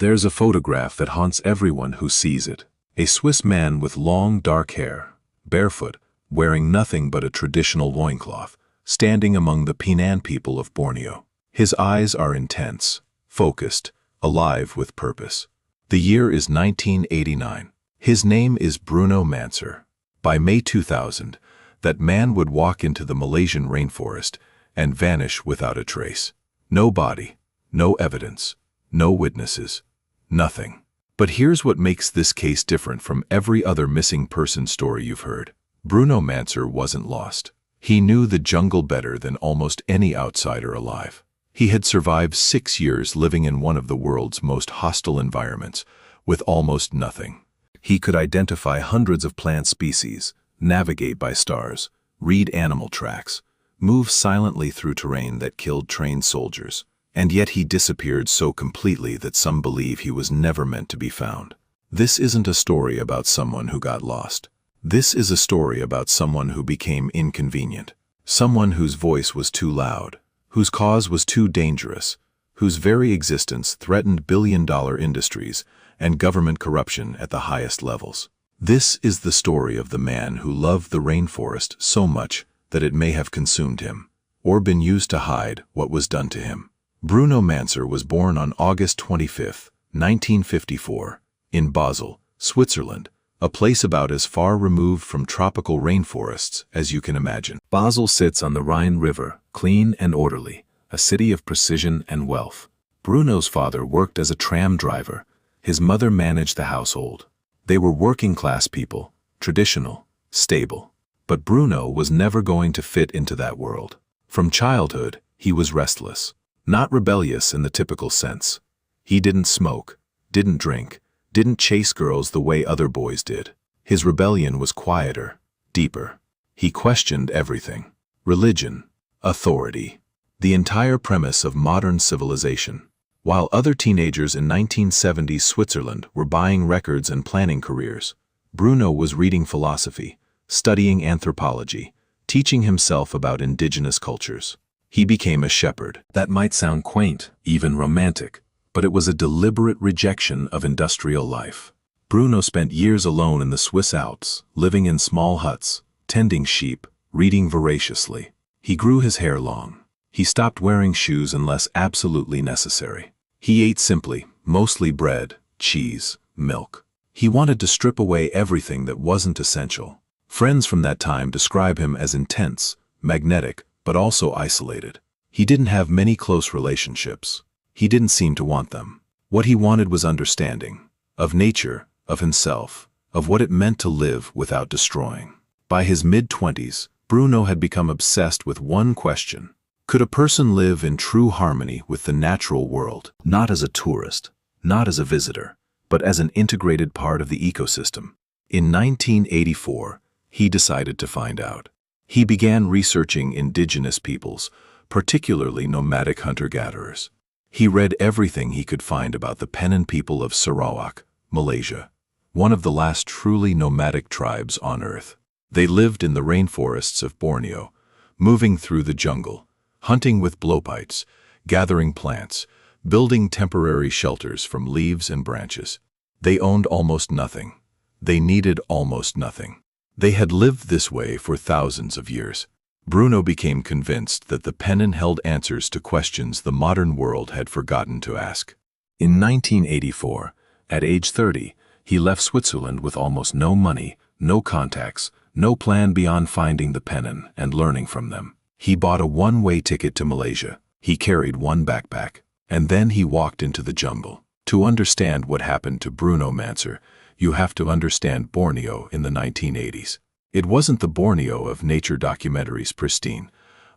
There's a photograph that haunts everyone who sees it. A Swiss man with long, dark hair, barefoot, wearing nothing but a traditional loincloth, standing among the Penan people of Borneo. His eyes are intense, focused, alive with purpose. The year is 1989. His name is Bruno Manser. By May 2000, that man would walk into the Malaysian rainforest and vanish without a trace. No body, no evidence, no witnesses, nothing. But here's what makes this case different from every other missing person story you've heard. Bruno Manser wasn't lost. He knew the jungle better than almost any outsider alive. He had survived 6 years living in one of the world's most hostile environments, with almost nothing. He could identify hundreds of plant species, navigate by stars, read animal tracks, move silently through terrain that killed trained soldiers. And yet he disappeared so completely that some believe he was never meant to be found. This isn't a story about someone who got lost. This is a story about someone who became inconvenient, someone whose voice was too loud, whose cause was too dangerous, whose very existence threatened billion-dollar industries and government corruption at the highest levels. This is the story of the man who loved the rainforest so much that it may have consumed him, or been used to hide what was done to him. Bruno Manser was born on August 25, 1954, in Basel, Switzerland, a place about as far removed from tropical rainforests as you can imagine. Basel sits on the Rhine River, clean and orderly, a city of precision and wealth. Bruno's father worked as a tram driver. His mother managed the household. They were working-class people, traditional, stable. But Bruno was never going to fit into that world. From childhood, he was restless. Not rebellious in the typical sense. He didn't smoke, didn't drink, didn't chase girls the way other boys did. His rebellion was quieter, deeper. He questioned everything. Religion, authority, the entire premise of modern civilization. While other teenagers in 1970s Switzerland were buying records and planning careers, Bruno was reading philosophy, studying anthropology, teaching himself about indigenous cultures. He became a shepherd. That might sound quaint, even romantic, but it was a deliberate rejection of industrial life. Bruno spent years alone in the Swiss Alps, living in small huts, tending sheep, reading voraciously. He grew his hair long. He stopped wearing shoes unless absolutely necessary. He ate simply, mostly bread, cheese, milk. He wanted to strip away everything that wasn't essential. Friends from that time describe him as intense, magnetic, but also isolated. He didn't have many close relationships. He didn't seem to want them. What he wanted was understanding, of nature, of himself, of what it meant to live without destroying. By his mid-20s, Bruno had become obsessed with one question. Could a person live in true harmony with the natural world? Not as a tourist, not as a visitor, but as an integrated part of the ecosystem. In 1984, he decided to find out. He began researching indigenous peoples, particularly nomadic hunter-gatherers. He read everything he could find about the Penan people of Sarawak, Malaysia, one of the last truly nomadic tribes on Earth. They lived in the rainforests of Borneo, moving through the jungle, hunting with blowpipes, gathering plants, building temporary shelters from leaves and branches. They owned almost nothing. They needed almost nothing. They had lived this way for thousands of years. Bruno became convinced that the Penan held answers to questions the modern world had forgotten to ask. In 1984, at age 30, he left Switzerland with almost no money, no contacts, no plan beyond finding the Penan and learning from them. He bought a one-way ticket to Malaysia. He carried one backpack, and then he walked into the jungle. To understand what happened to Bruno Manser, you have to understand Borneo in the 1980s. It wasn't the Borneo of nature documentaries, pristine,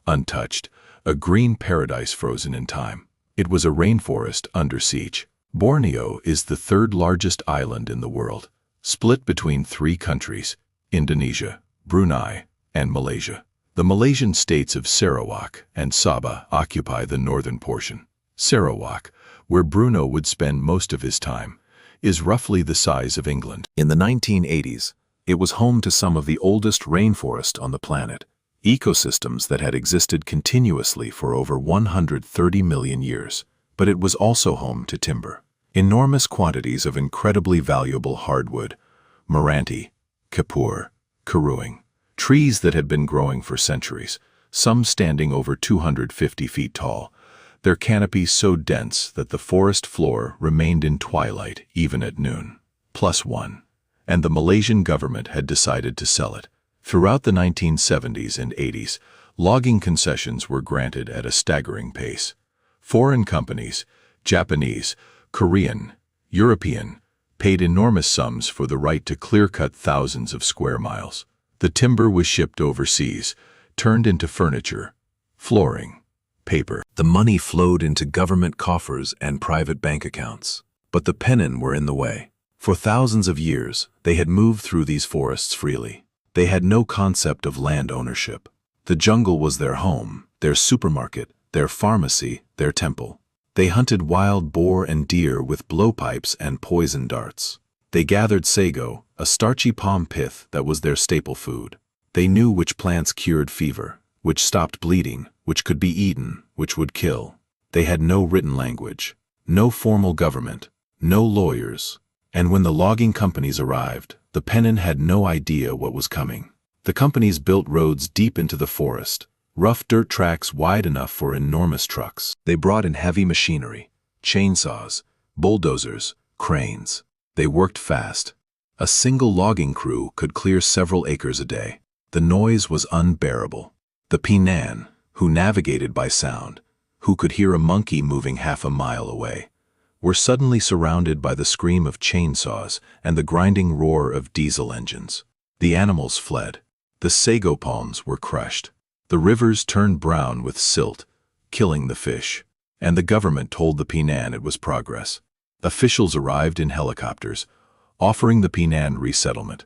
untouched, a green paradise frozen in time. It was a rainforest under siege. Borneo is the third largest island in the world, split between 3 countries, Indonesia, Brunei, and Malaysia. The Malaysian states of Sarawak and Sabah occupy the northern portion. Sarawak, where Bruno would spend most of his time, is roughly the size of England. In the 1980s, it was home to some of the oldest rainforests on the planet, ecosystems that had existed continuously for over 130 million years. But it was also home to timber. Enormous quantities of incredibly valuable hardwood, Meranti, Kapur, Karuing, trees that had been growing for centuries, some standing over 250 feet tall, their canopies so dense that the forest floor remained in twilight even at noon. +1. And the Malaysian government had decided to sell it. Throughout the 1970s and 80s, logging concessions were granted at a staggering pace. Foreign companies, Japanese, Korean, European, paid enormous sums for the right to clear-cut thousands of square miles. The timber was shipped overseas, turned into furniture, flooring, paper. The money flowed into government coffers and private bank accounts. But the Penan were in the way. For thousands of years, they had moved through these forests freely. They had no concept of land ownership. The jungle was their home, their supermarket, their pharmacy, their temple. They hunted wild boar and deer with blowpipes and poison darts. They gathered sago, a starchy palm pith that was their staple food. They knew which plants cured fever, which stopped bleeding, which could be eaten, which would kill. They had no written language, no formal government, no lawyers. And when the logging companies arrived, the Penan had no idea what was coming. The companies built roads deep into the forest, rough dirt tracks wide enough for enormous trucks. They brought in heavy machinery, chainsaws, bulldozers, cranes. They worked fast. A single logging crew could clear several acres a day. The noise was unbearable. The Penan, who navigated by sound, who could hear a monkey moving half a mile away, were suddenly surrounded by the scream of chainsaws and the grinding roar of diesel engines. The animals fled. The sago palms were crushed. The rivers turned brown with silt, killing the fish. And the government told the Penan it was progress. Officials arrived in helicopters, offering the Penan resettlement.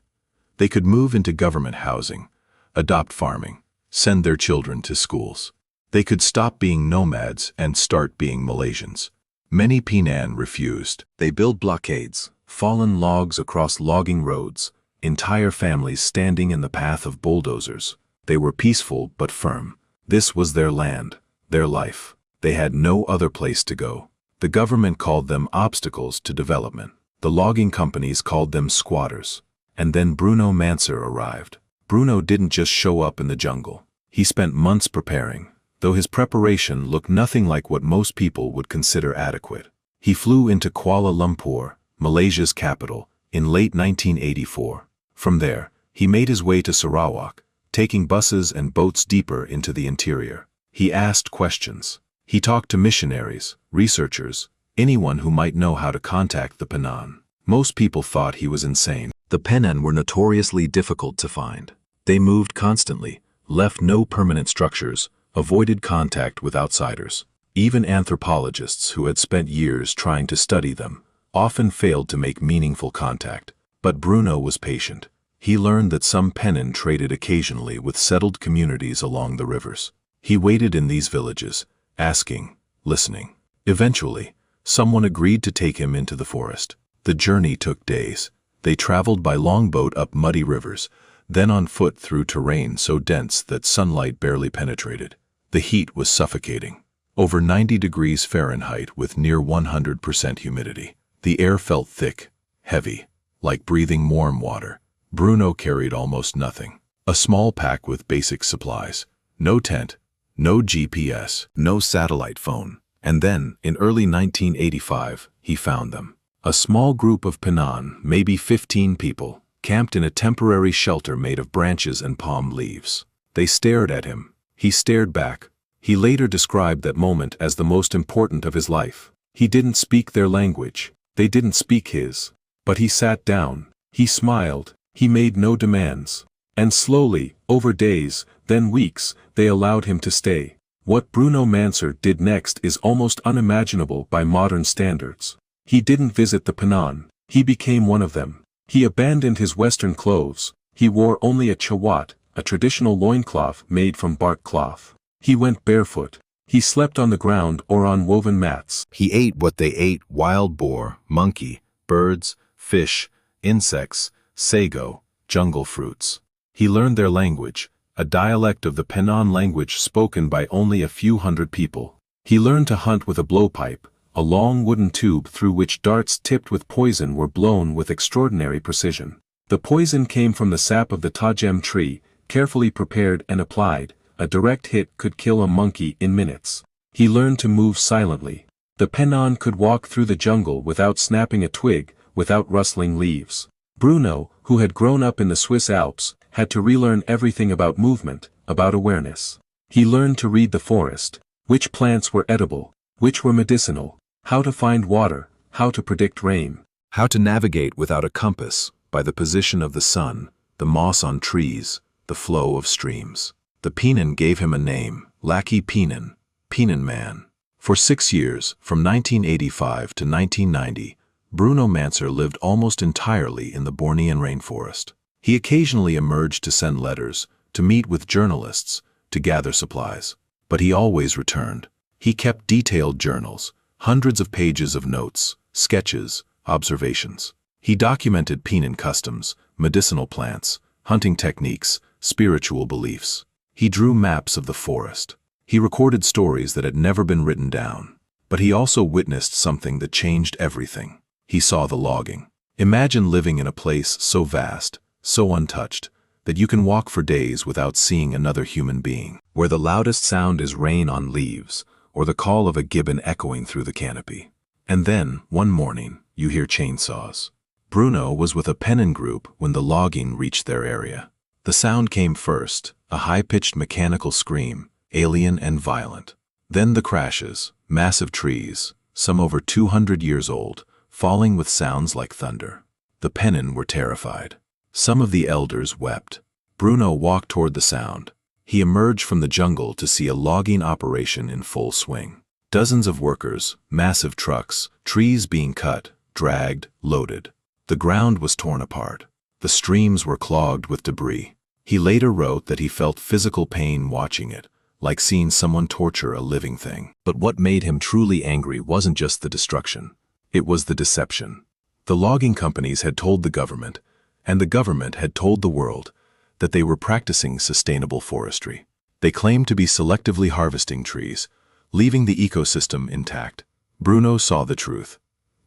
They could move into government housing, adopt farming, send their children to schools. They could stop being nomads and start being Malaysians. Many Penan refused. They built blockades, fallen logs across logging roads, entire families standing in the path of bulldozers. They were peaceful but firm. This was their land, their life. They had no other place to go. The government called them obstacles to development. The logging companies called them squatters. And then Bruno Manser arrived. Bruno didn't just show up in the jungle. He spent months preparing, though his preparation looked nothing like what most people would consider adequate. He flew into Kuala Lumpur, Malaysia's capital, in late 1984. From there, he made his way to Sarawak, taking buses and boats deeper into the interior. He asked questions. He talked to missionaries, researchers, anyone who might know how to contact the Penan. Most people thought he was insane. The Penan were notoriously difficult to find. They moved constantly, left no permanent structures, avoided contact with outsiders. Even anthropologists who had spent years trying to study them often failed to make meaningful contact. But Bruno was patient. He learned that some Penan traded occasionally with settled communities along the rivers. He waited in these villages, asking, listening. Eventually, someone agreed to take him into the forest. The journey took days. They traveled by longboat up muddy rivers, then on foot through terrain so dense that sunlight barely penetrated. The heat was suffocating. Over 90 degrees Fahrenheit with near 100% humidity. The air felt thick, heavy, like breathing warm water. Bruno carried almost nothing. A small pack with basic supplies. No tent, no GPS, no satellite phone. And then, in early 1985, he found them. A small group of Penan, maybe 15 people, camped in a temporary shelter made of branches and palm leaves. They stared at him. He stared back. He later described that moment as the most important of his life. He didn't speak their language. They didn't speak his. But he sat down. He smiled. He made no demands. And slowly, over days, then weeks, they allowed him to stay. What Bruno Manser did next is almost unimaginable by modern standards. He didn't visit the Penan. He became one of them. He abandoned his Western clothes. He wore only a chawat, a traditional loincloth made from bark cloth. He went barefoot. He slept on the ground or on woven mats. He ate what they ate: wild boar, monkey, birds, fish, insects, sago, jungle fruits. He learned their language, a dialect of the Penan language spoken by only a few hundred people. He learned to hunt with a blowpipe, a long wooden tube through which darts tipped with poison were blown with extraordinary precision. The poison came from the sap of the tajem tree, carefully prepared and applied. A direct hit could kill a monkey in minutes. He learned to move silently. The Penan could walk through the jungle without snapping a twig, without rustling leaves. Bruno, who had grown up in the Swiss Alps, had to relearn everything about movement, about awareness. He learned to read the forest, which plants were edible, which were medicinal, how to find water, how to predict rain. How to navigate without a compass, by the position of the sun, the moss on trees, the flow of streams. The Penan gave him a name, Lackey Penan, Penan Man. For 6 years, from 1985 to 1990, Bruno Manser lived almost entirely in the Bornean rainforest. He occasionally emerged to send letters, to meet with journalists, to gather supplies. But he always returned. He kept detailed journals, hundreds of pages of notes, sketches, observations. He documented Penan customs, medicinal plants, hunting techniques, spiritual beliefs. He drew maps of the forest. He recorded stories that had never been written down. But he also witnessed something that changed everything. He saw the logging. Imagine living in a place so vast, so untouched, that you can walk for days without seeing another human being, where the loudest sound is rain on leaves, or the call of a gibbon echoing through the canopy. And then, one morning, you hear chainsaws. Bruno was with a Penan group when the logging reached their area. The sound came first, a high-pitched mechanical scream, alien and violent. Then the crashes, massive trees, some over 200 years old, falling with sounds like thunder. The Penan were terrified. Some of the elders wept. Bruno walked toward the sound. He emerged from the jungle to see a logging operation in full swing. Dozens of workers, massive trucks, trees being cut, dragged, loaded. The ground was torn apart. The streams were clogged with debris. He later wrote that he felt physical pain watching it, like seeing someone torture a living thing. But what made him truly angry wasn't just the destruction. It was the deception. The logging companies had told the government, and the government had told the world, that they were practicing sustainable forestry. They claimed to be selectively harvesting trees, leaving the ecosystem intact. Bruno saw the truth.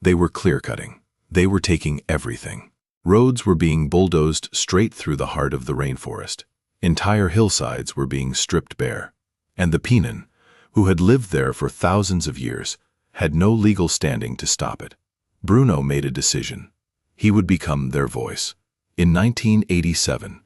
They were clear-cutting. They were taking everything. Roads were being bulldozed straight through the heart of the rainforest. Entire hillsides were being stripped bare. And the Penan, who had lived there for thousands of years, had no legal standing to stop it. Bruno made a decision. He would become their voice. In 1987,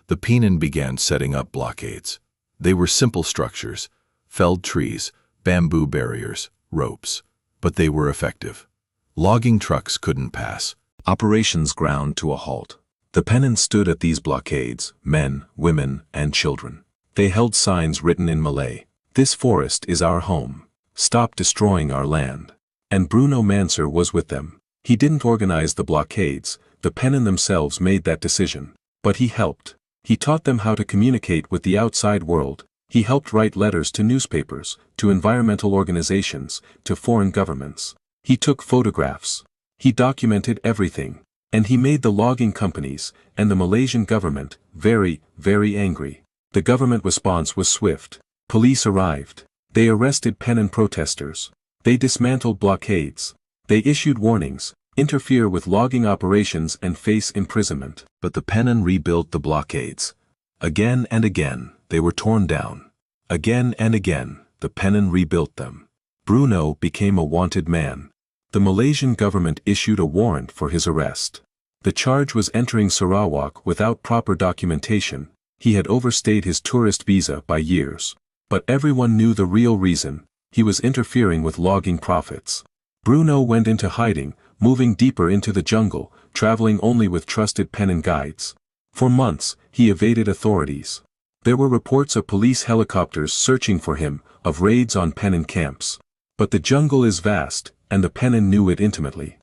the Penan began setting up blockades. They were simple structures, felled trees, bamboo barriers, ropes. But they were effective. Logging trucks couldn't pass. Operations ground to a halt. The Penan stood at these blockades, men, women, and children. They held signs written in Malay. "This forest is our home. Stop destroying our land." And Bruno Manser was with them. He didn't organize the blockades. The Penan themselves made that decision. But he helped. He taught them how to communicate with the outside world. He helped write letters to newspapers, to environmental organizations, to foreign governments. He took photographs. He documented everything. And he made the logging companies, and the Malaysian government, very, very angry. The government response was swift. Police arrived. They arrested Penan protesters. They dismantled blockades. They issued warnings, interfere with logging operations and face imprisonment. But the Penan rebuilt the blockades. Again and again, they were torn down. Again and again, the Penan rebuilt them. Bruno became a wanted man. The Malaysian government issued a warrant for his arrest. The charge was entering Sarawak without proper documentation. He had overstayed his tourist visa by years. But everyone knew the real reason. He was interfering with logging profits. Bruno went into hiding, moving deeper into the jungle, traveling only with trusted Penan guides. For months, he evaded authorities. There were reports of police helicopters searching for him, of raids on Penan camps. But the jungle is vast, and the Penan knew it intimately.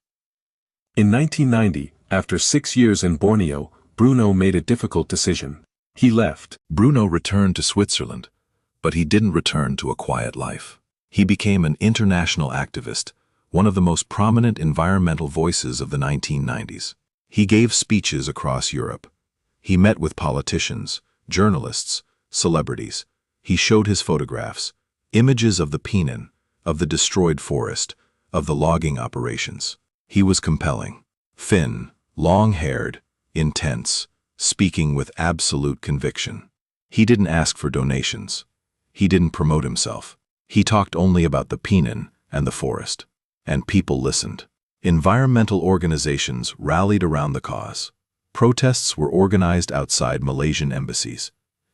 In 1990, after 6 years in Borneo, Bruno made a difficult decision. He left. Bruno returned to Switzerland, but he didn't return to a quiet life. He became an international activist, one of the most prominent environmental voices of the 1990s. He gave speeches across Europe. He met with politicians, journalists, celebrities. He showed his photographs, images of the Penan, of the destroyed forest, of the logging operations. He was compelling. Thin, long-haired, intense, speaking with absolute conviction. He didn't ask for donations. He didn't promote himself. He talked only about the Penan and the forest. And people listened. Environmental organizations rallied around the cause. Protests were organized outside Malaysian embassies.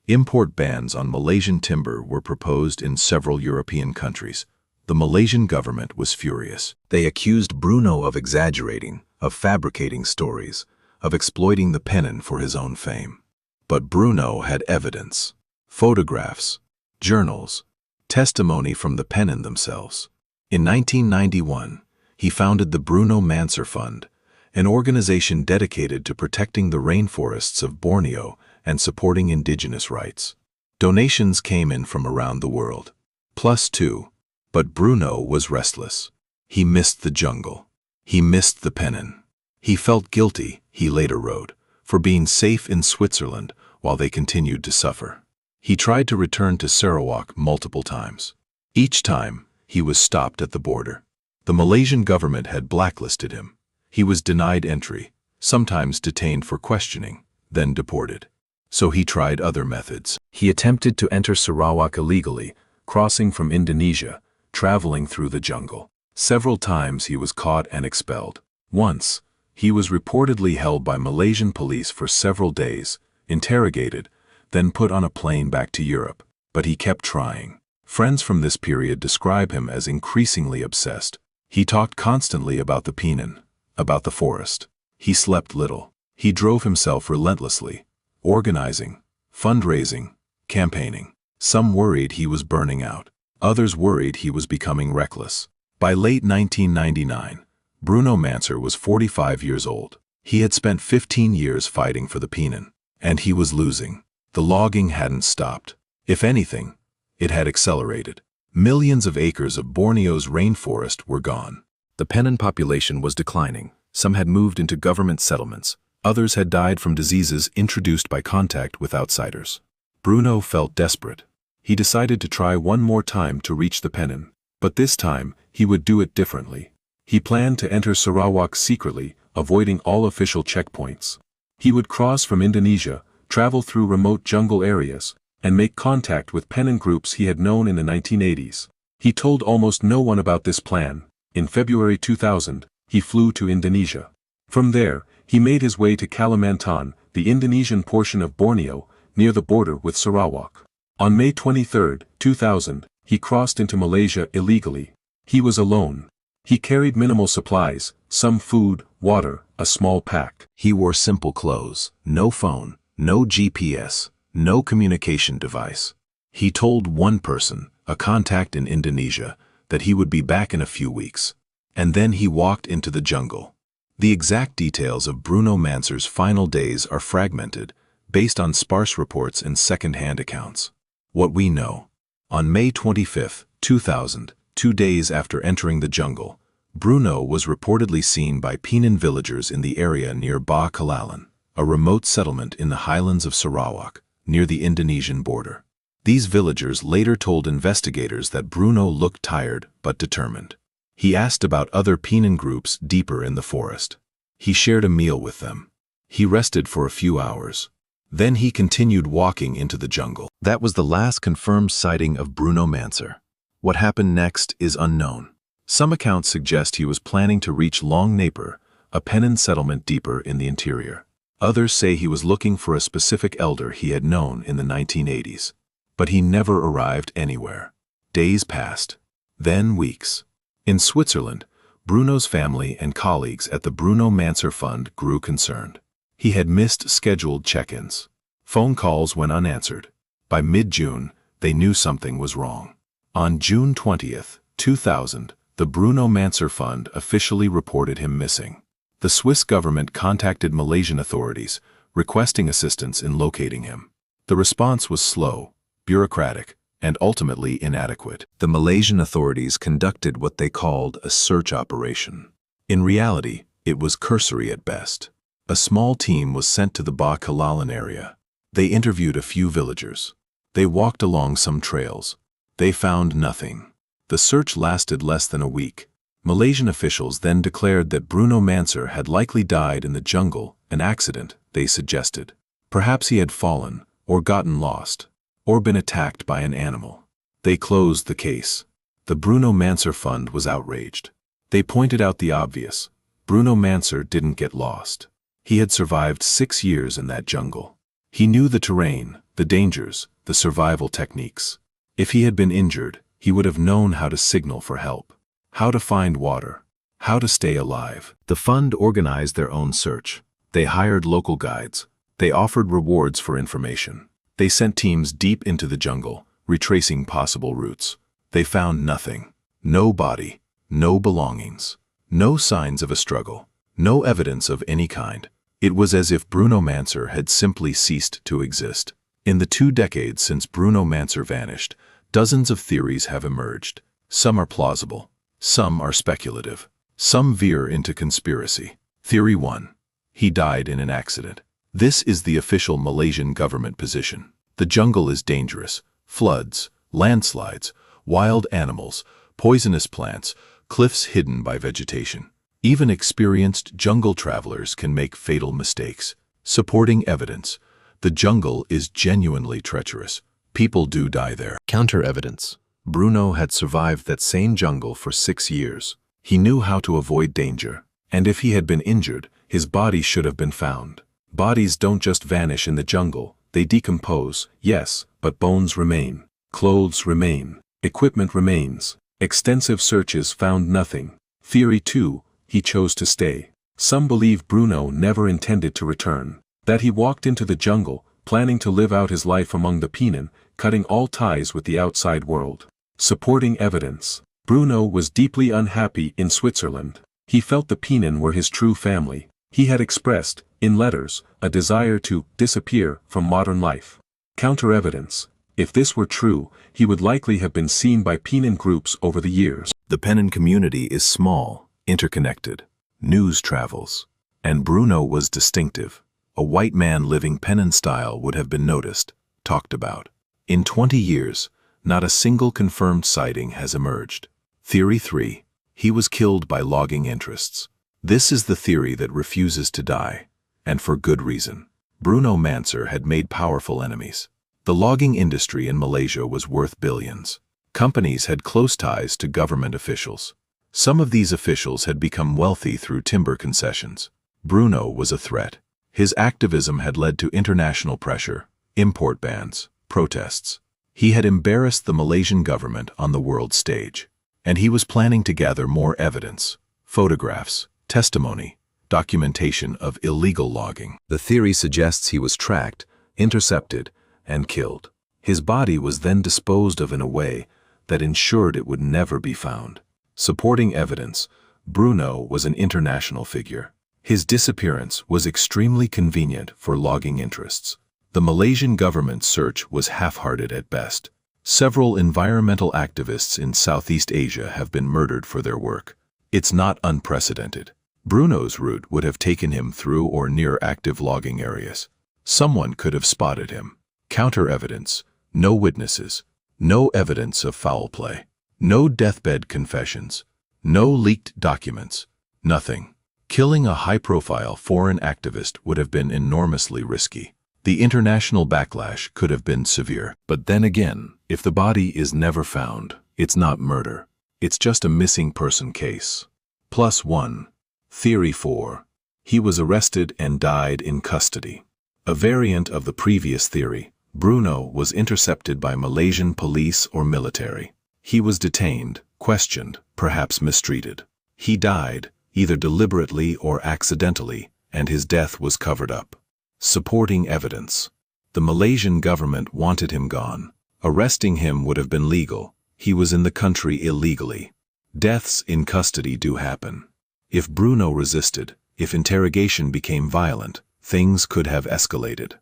Import bans on Malaysian timber were proposed in several European countries. The Malaysian government was furious. They accused Bruno of exaggerating, of fabricating stories, of exploiting the Penan for his own fame. But Bruno had evidence. Photographs, journals, testimony from the Penan themselves. In 1991, he founded the Bruno Manser Fund, an organization dedicated to protecting the rainforests of Borneo and supporting indigenous rights. Donations came in from around the world. +2. But Bruno was restless. He missed the jungle. He missed the Penan. He felt guilty, he later wrote, for being safe in Switzerland while they continued to suffer. He tried to return to Sarawak multiple times. Each time, he was stopped at the border. The Malaysian government had blacklisted him. He was denied entry, sometimes detained for questioning, then deported. So he tried other methods. He attempted to enter Sarawak illegally, crossing from Indonesia, traveling through the jungle. Several times he was caught and expelled. Once, he was reportedly held by Malaysian police for several days, interrogated, then put on a plane back to Europe. But he kept trying. Friends from this period describe him as increasingly obsessed. He talked constantly about the Penan, about the forest. He slept little. He drove himself relentlessly, organizing, fundraising, campaigning. Some worried he was burning out. Others worried he was becoming reckless. By late 1999, Bruno Manser was 45 years old. He had spent 15 years fighting for the Penan, and he was losing. The logging hadn't stopped. If anything, it had accelerated. Millions of acres of Borneo's rainforest were gone. The Penan population was declining. Some had moved into government settlements. Others had died from diseases introduced by contact with outsiders. Bruno felt desperate. He decided to try one more time to reach the Penan, but this time he would do it differently. He planned to enter Sarawak secretly, avoiding all official checkpoints. He would cross from Indonesia, travel through remote jungle areas, and make contact with Penan groups he had known in the 1980s. He told almost no one about this plan. In February 2000, he flew to Indonesia. From there, he made his way to Kalimantan, the Indonesian portion of Borneo, near the border with Sarawak. On May 23, 2000, he crossed into Malaysia illegally. He was alone. He carried minimal supplies, some food, water, a small pack. He wore simple clothes, no phone, no GPS, no communication device. He told one person, a contact in Indonesia, that he would be back in a few weeks. And then he walked into the jungle. The exact details of Bruno Manser's final days are fragmented, based on sparse reports and second-hand accounts. What we know. On May 25, 2000, 2 days after entering the jungle, Bruno was reportedly seen by Penan villagers in the area near Ba Kelalan, a remote settlement in the highlands of Sarawak, near the Indonesian border. These villagers later told investigators that Bruno looked tired but determined. He asked about other Penan groups deeper in the forest. He shared a meal with them. He rested for a few hours. Then he continued walking into the jungle. That was the last confirmed sighting of Bruno Manser. What happened next is unknown. Some accounts suggest he was planning to reach Long Naper, a Penan settlement deeper in the interior. Others say he was looking for a specific elder he had known in the 1980s. But he never arrived anywhere. Days passed. Then weeks. In Switzerland, Bruno's family and colleagues at the Bruno Manser Fund grew concerned. He had missed scheduled check-ins. Phone calls went unanswered. By mid-June, they knew something was wrong. On June 20, 2000, the Bruno Manser Fund officially reported him missing. The Swiss government contacted Malaysian authorities, requesting assistance in locating him. The response was slow, bureaucratic, and ultimately inadequate. The Malaysian authorities conducted what they called a search operation. In reality, it was cursory at best. A small team was sent to the Ba Kelalan area. They interviewed a few villagers. They walked along some trails. They found nothing. The search lasted less than a week. Malaysian officials then declared that Bruno Manser had likely died in the jungle, an accident, they suggested. Perhaps he had fallen, or gotten lost, or been attacked by an animal. They closed the case. The Bruno Manser Fund was outraged. They pointed out the obvious. Bruno Manser didn't get lost. He had survived 6 years in that jungle. He knew the terrain, the dangers, the survival techniques. If he had been injured, he would have known how to signal for help, how to find water, how to stay alive. The fund organized their own search. They hired local guides. They offered rewards for information. They sent teams deep into the jungle, retracing possible routes. They found nothing. No body, no belongings, no signs of a struggle, no evidence of any kind. It was as if Bruno Manser had simply ceased to exist. In the 2 decades since Bruno Manser vanished, dozens of theories have emerged. Some are plausible. Some are speculative. Some veer into conspiracy. Theory 1. He died in an accident. This is the official Malaysian government position. The jungle is dangerous. Floods, landslides, wild animals, poisonous plants, cliffs hidden by vegetation. Even experienced jungle travelers can make fatal mistakes. Supporting evidence. The jungle is genuinely treacherous. People do die there. Counter evidence. Bruno had survived that same jungle for 6 years. He knew how to avoid danger. And if he had been injured, his body should have been found. Bodies don't just vanish in the jungle. They decompose, yes, but bones remain. Clothes remain. Equipment remains. Extensive searches found nothing. Theory 2. He chose to stay. Some believe Bruno never intended to return. That he walked into the jungle, planning to live out his life among the Penan, cutting all ties with the outside world. Supporting evidence. Bruno was deeply unhappy in Switzerland. He felt the Penan were his true family. He had expressed, in letters, a desire to disappear from modern life. Counter evidence. If this were true, he would likely have been seen by Penan groups over the years. The Penan community is small, interconnected. News travels. And Bruno was distinctive. A white man living Penan style would have been noticed, talked about. In 20 years, not a single confirmed sighting has emerged. Theory 3. He was killed by logging interests. This is the theory that refuses to die, and for good reason. Bruno Manser had made powerful enemies. The logging industry in Malaysia was worth billions. Companies had close ties to government officials. Some of these officials had become wealthy through timber concessions. Bruno was a threat. His activism had led to international pressure, import bans, protests. He had embarrassed the Malaysian government on the world stage. And he was planning to gather more evidence, photographs, testimony, documentation of illegal logging. The theory suggests he was tracked, intercepted, and killed. His body was then disposed of in a way that ensured it would never be found. Supporting evidence. Bruno was an international figure. His disappearance was extremely convenient for logging interests. The Malaysian government's search was half-hearted at best. Several environmental activists in Southeast Asia have been murdered for their work. It's not unprecedented. Bruno's route would have taken him through or near active logging areas. Someone could have spotted him. Counter evidence. No witnesses. No evidence of foul play. No deathbed confessions. No leaked documents. Nothing. Killing a high-profile foreign activist would have been enormously risky. The international backlash could have been severe. But then again, if the body is never found, it's not murder. It's just a missing person case. +1. Theory 4. He was arrested and died in custody. A variant of the previous theory, Bruno was intercepted by Malaysian police or military. He was detained, questioned, perhaps mistreated. He died, either deliberately or accidentally, and his death was covered up. Supporting evidence. The Malaysian government wanted him gone. Arresting him would have been legal. He was in the country illegally. Deaths in custody do happen. If Bruno resisted, if interrogation became violent, things could have escalated.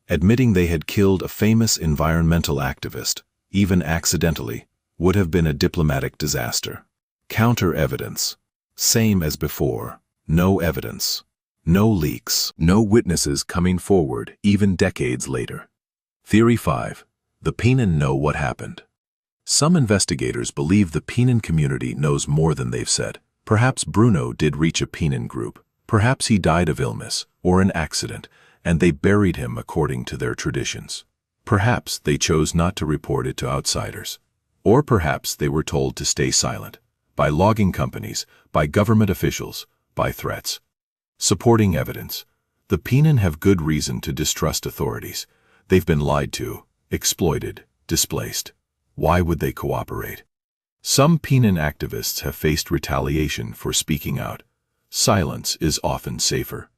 Admitting they had killed a famous environmental activist, even accidentally, would have been a diplomatic disaster. Counter evidence. Same as before. No evidence. No leaks. No witnesses coming forward, even decades later. Theory 5. The Penan know what happened. Some investigators believe the Penan community knows more than they've said. Perhaps Bruno did reach a Penan group. Perhaps he died of illness or an accident, and they buried him according to their traditions. Perhaps they chose not to report it to outsiders. Or perhaps they were told to stay silent, by logging companies, by government officials, by threats. Supporting evidence. The Penan have good reason to distrust authorities. They've been lied to, exploited, displaced. Why would they cooperate? Some Penan activists have faced retaliation for speaking out. Silence is often safer.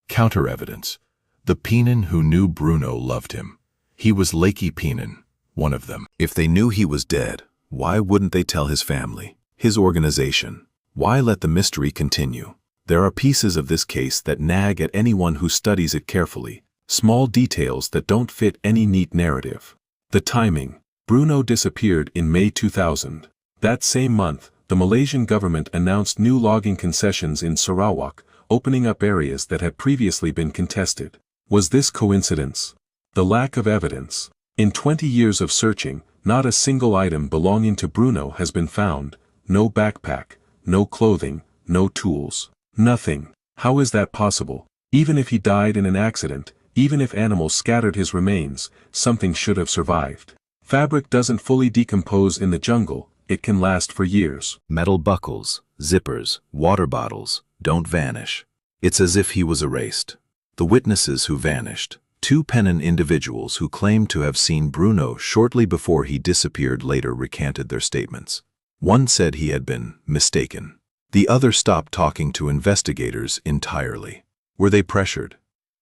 Counter-evidence. The Penan who knew Bruno loved him. He was Lakey Penan, one of them. If they knew he was dead, why wouldn't they tell his family, his organization? Why let the mystery continue? There are pieces of this case that nag at anyone who studies it carefully, small details that don't fit any neat narrative. The timing. Bruno disappeared in May 2000. That same month, the Malaysian government announced new logging concessions in Sarawak, opening up areas that had previously been contested. Was this coincidence? The lack of evidence. In 20 years of searching, not a single item belonging to Bruno has been found. No backpack, no clothing, no tools. Nothing. How is that possible? Even if he died in an accident, even if animals scattered his remains, something should have survived. Fabric doesn't fully decompose in the jungle, it can last for years. Metal buckles, zippers, water bottles don't vanish. It's as if he was erased. The witnesses who vanished, two Penan individuals who claimed to have seen Bruno shortly before he disappeared, later recanted their statements. One said he had been mistaken. The other stopped talking to investigators entirely. Were they pressured?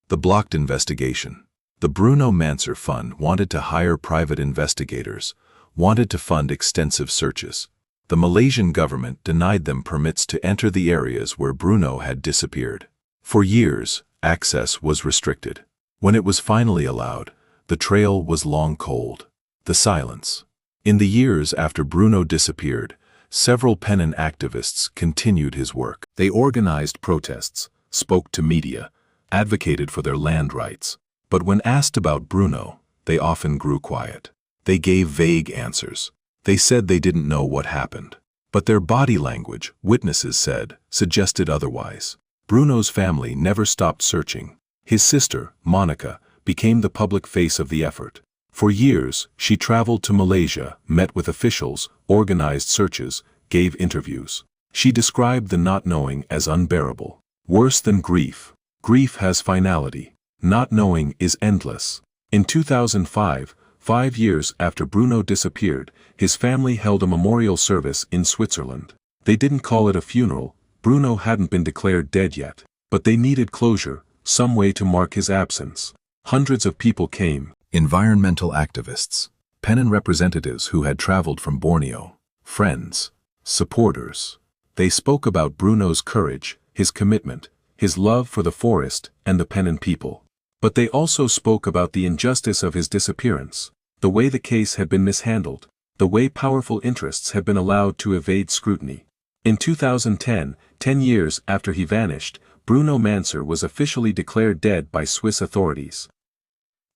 The blocked investigation. The Bruno Manser Fund wanted to hire private investigators, wanted to fund extensive searches. The Malaysian government denied them permits to enter the areas where Bruno had disappeared. For years, access was restricted. When it was finally allowed, the trail was long cold. The silence. In the years after Bruno disappeared, several Penan activists continued his work. They organized protests, spoke to media, advocated for their land rights. But when asked about Bruno, they often grew quiet. They gave vague answers. They said they didn't know what happened. But their body language, witnesses said, suggested otherwise. Bruno's family never stopped searching. His sister, Monica, became the public face of the effort. For years, she traveled to Malaysia, met with officials, organized searches, gave interviews. She described the not knowing as unbearable. Worse than grief. Grief has finality. Not knowing is endless. In 2005, 5 years after Bruno disappeared, his family held a memorial service in Switzerland. They didn't call it a funeral. Bruno hadn't been declared dead yet. But they needed closure, some way to mark his absence. Hundreds of people came. Environmental activists, Penan representatives who had traveled from Borneo, friends, supporters. They spoke about Bruno's courage, his commitment, his love for the forest and the Penan people. But they also spoke about the injustice of his disappearance, the way the case had been mishandled, the way powerful interests had been allowed to evade scrutiny. In 2010, 10 years after he vanished, Bruno Manser was officially declared dead by Swiss authorities.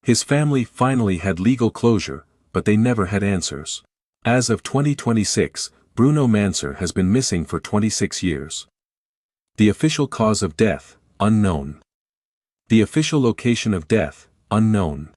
His family finally had legal closure, but they never had answers. As of 2026, Bruno Manser has been missing for 26 years. The official cause of death, unknown. The official location of death, unknown.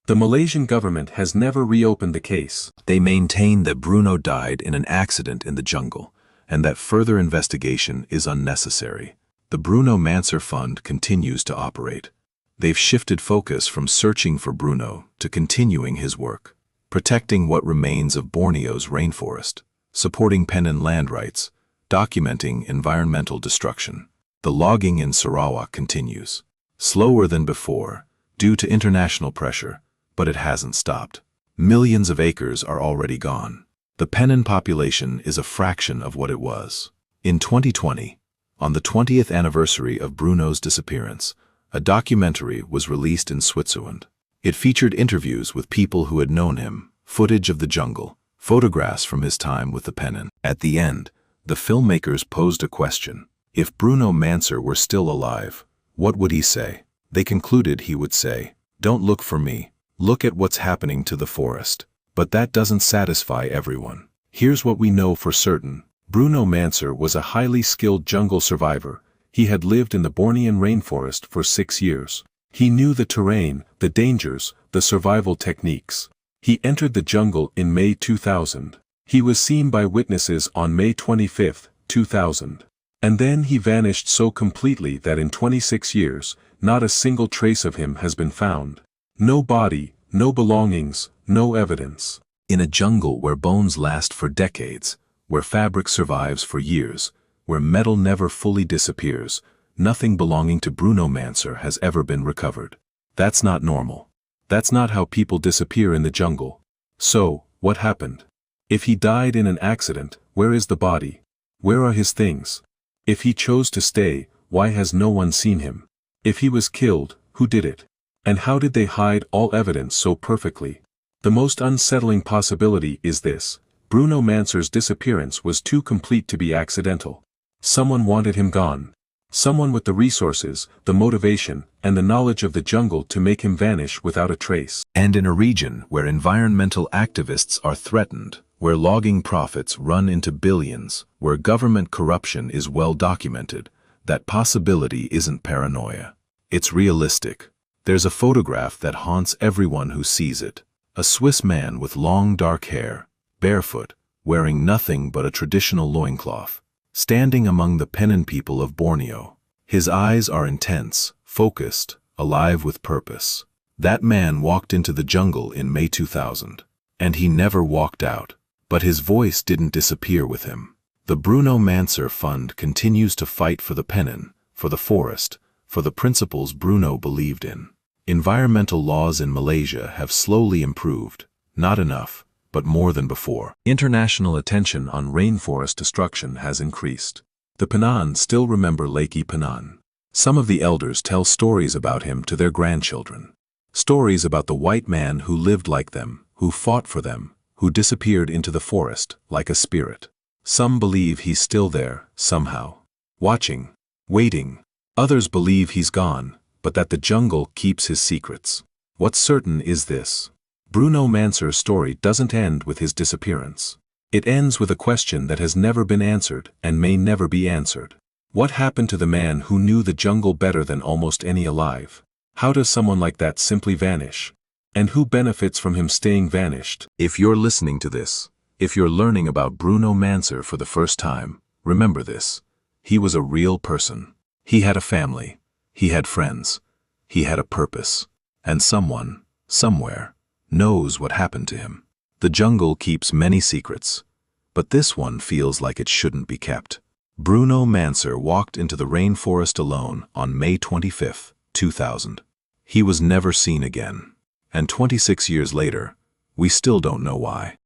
The Malaysian government has never reopened the case. They maintain that Bruno died in an accident in the jungle, and that further investigation is unnecessary. The Bruno Manser Fund continues to operate. They've shifted focus from searching for Bruno to continuing his work, protecting what remains of Borneo's rainforest, supporting Penan land rights, documenting environmental destruction. The logging in Sarawak continues, slower than before, due to international pressure, but it hasn't stopped. Millions of acres are already gone. The Penan population is a fraction of what it was. In 2020, on the 20th anniversary of Bruno's disappearance, a documentary was released in Switzerland. It featured interviews with people who had known him, footage of the jungle, photographs from his time with the Penan. At the end, the filmmakers posed a question. If Bruno Manser were still alive, what would he say? They concluded he would say, "Don't look for me, look at what's happening to the forest." But that doesn't satisfy everyone. Here's what we know for certain. Bruno Manser was a highly skilled jungle survivor. He had lived in the Bornean rainforest for 6 years. He knew the terrain, the dangers, the survival techniques. He entered the jungle in May 2000. He was seen by witnesses on May 25, 2000. And then he vanished so completely that in 26 years, not a single trace of him has been found. No body, no belongings, no evidence. In a jungle where bones last for decades, where fabric survives for years, where metal never fully disappears, nothing belonging to Bruno Manser has ever been recovered. That's not normal. That's not how people disappear in the jungle. So, what happened? If he died in an accident, where is the body? Where are his things? If he chose to stay, why has no one seen him? If he was killed, who did it? And how did they hide all evidence so perfectly? The most unsettling possibility is this: Bruno Manser's disappearance was too complete to be accidental. Someone wanted him gone. Someone with the resources, the motivation, and the knowledge of the jungle to make him vanish without a trace. And in a region where environmental activists are threatened, where logging profits run into billions, where government corruption is well documented, that possibility isn't paranoia. It's realistic. There's a photograph that haunts everyone who sees it. A Swiss man with long dark hair, barefoot, wearing nothing but a traditional loincloth, standing among the Penan people of Borneo. His eyes are intense, focused, alive with purpose. That man walked into the jungle in May 2000. And he never walked out. But his voice didn't disappear with him. The Bruno Manser Fund continues to fight for the Penan, for the forest, for the principles Bruno believed in. Environmental laws in Malaysia have slowly improved, not enough, but more than before. International attention on rainforest destruction has increased. The Penan still remember Lake Penan. Some of the elders tell stories about him to their grandchildren. Stories about the white man who lived like them, who fought for them, who disappeared into the forest like a spirit. Some believe he's still there, somehow, watching, waiting. Others believe he's gone, but that the jungle keeps his secrets. What's certain is this: Bruno Manser's story doesn't end with his disappearance. It ends with a question that has never been answered and may never be answered. What happened to the man who knew the jungle better than almost any alive? How does someone like that simply vanish? And who benefits from him staying vanished? If you're listening to this, if you're learning about Bruno Manser for the first time, remember this: he was a real person. He had a family. He had friends. He had a purpose. And someone, somewhere, knows what happened to him. The jungle keeps many secrets, but this one feels like it shouldn't be kept. Bruno Manser walked into the rainforest alone on May 25, 2000. He was never seen again. And 26 years later, we still don't know why.